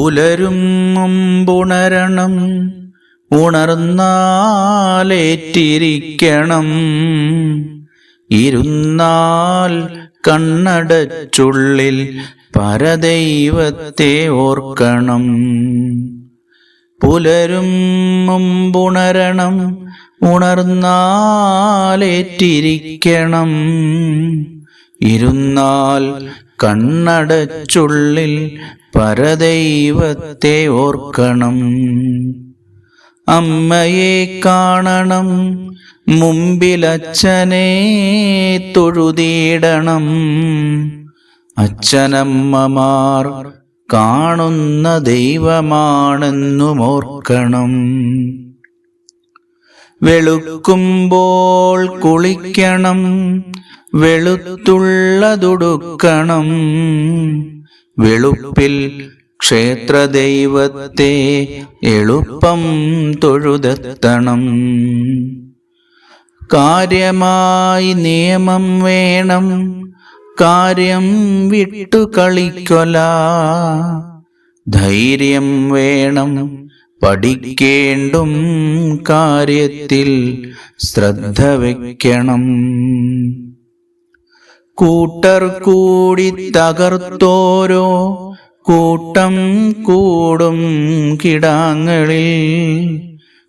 പുലരും മുമ്പുണരണം, ഉണർന്നാലേറ്റിരിക്കണം. ഇരുന്നാൽ കണ്ണടച്ചുള്ളിൽ പരദൈവത്തെ ഓർക്കണം. പുലരും മുമ്പുണരണം, ഉണർന്നാലേറ്റിരിക്കണം. ഇരുന്നാൽ കണ്ണടച്ചുള്ളിൽ പരദൈവത്തെ ഓർക്കണം. അമ്മയെ കാണണം, മുമ്പിലച്ഛനെ തൊഴുതിടണം. അച്ഛനമ്മമാർ കാണുന്ന ദൈവമാണെന്നും ഓർക്കണം. വെളുക്കുമ്പോൾ കുളിക്കണം, വെളുത്തുള്ളതുടുക്കണം. വെളുപ്പിൽ ക്ഷേത്രദൈവത്തെ എളുപ്പം തൊഴുതെത്തണം. കാര്യമായി നിയമം വേണം, കാര്യം വിട്ടു കളിക്കൊല. ധൈര്യം വേണം, പഠിക്കേണ്ടും കാര്യത്തിൽ ശ്രദ്ധ വയ്ക്കണം. കൂട്ടർ കൂടി തകർത്തോരോ കൂട്ടം കൂടും കിടാങ്ങളിൽ.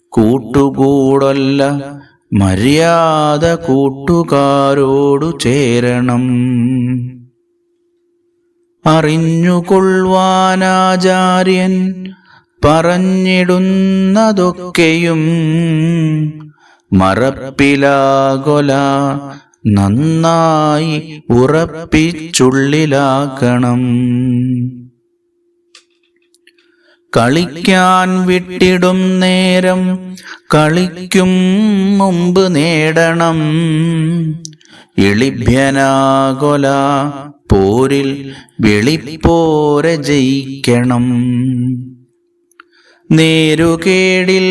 കൂട്ടുകൂടല്ല മര്യാദ, കൂട്ടുകാരോടു ചേരണം. അറിഞ്ഞുകൊള്ളുവാനാചാര്യൻ പറഞ്ഞിടുന്നതൊക്കെയും. മറപ്പിലാകൊല നന്നായി ഉറപ്പിച്ചുള്ളിലാക്കണം. കളിക്കാൻ വിട്ടിടും നേരം കളിക്കും മുമ്പ് നേടണം. എളിഭ്യനാകൊല പോരിൽ വെളിപ്പോരെ ജയിക്കണം. നേരുകേടിൽ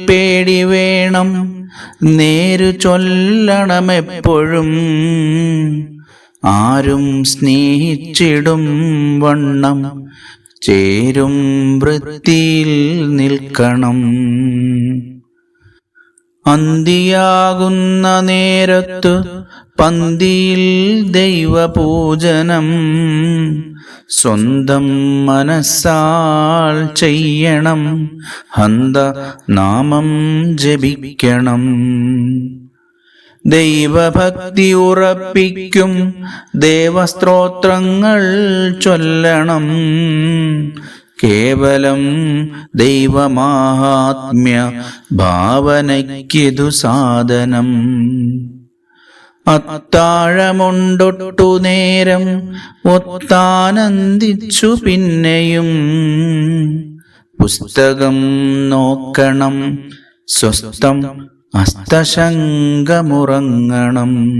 പേടി വേണം, നേരു ചൊല്ലണമെപ്പോഴും. ആരും സ്നേഹിച്ചിടും വണ്ണം ചേരും വൃത്തിയിൽ നിൽക്കണം. അന്തിയാകുന്ന നേരത്തു പന്തിയിൽ ദൈവപൂജനം. സ്വന്തം മനസ്സാൽ ചെയ്യണം, ഹന്ത നാമം ജപിക്കണം. ദൈവഭക്തി ഉറപ്പിക്കും ദേവസ്തോത്രങ്ങൾ ചൊല്ലണം. കേവലം ദൈവമാഹാത്മ്യ ഭാവനയ്ക്കിതു സാധനം. അത്താഴമുണ്ടൊട്ടു നേരം ഒത്താനന്ദിച്ചു പിന്നെയും. പുസ്തകം നോക്കണം, സ്വസ്ഥം അസ്തശങ്കമുറങ്ങണം.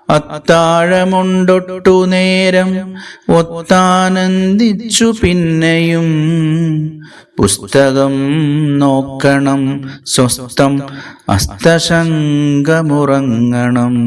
അത്താഴമുണ്ടൊട്ടു നേരം ഒത്താനന്ദിച്ചു പിന്നെയും. പുസ്തകം നോക്കണം, സ്വസ്ഥം അസ്തശങ്കമുറങ്ങണം.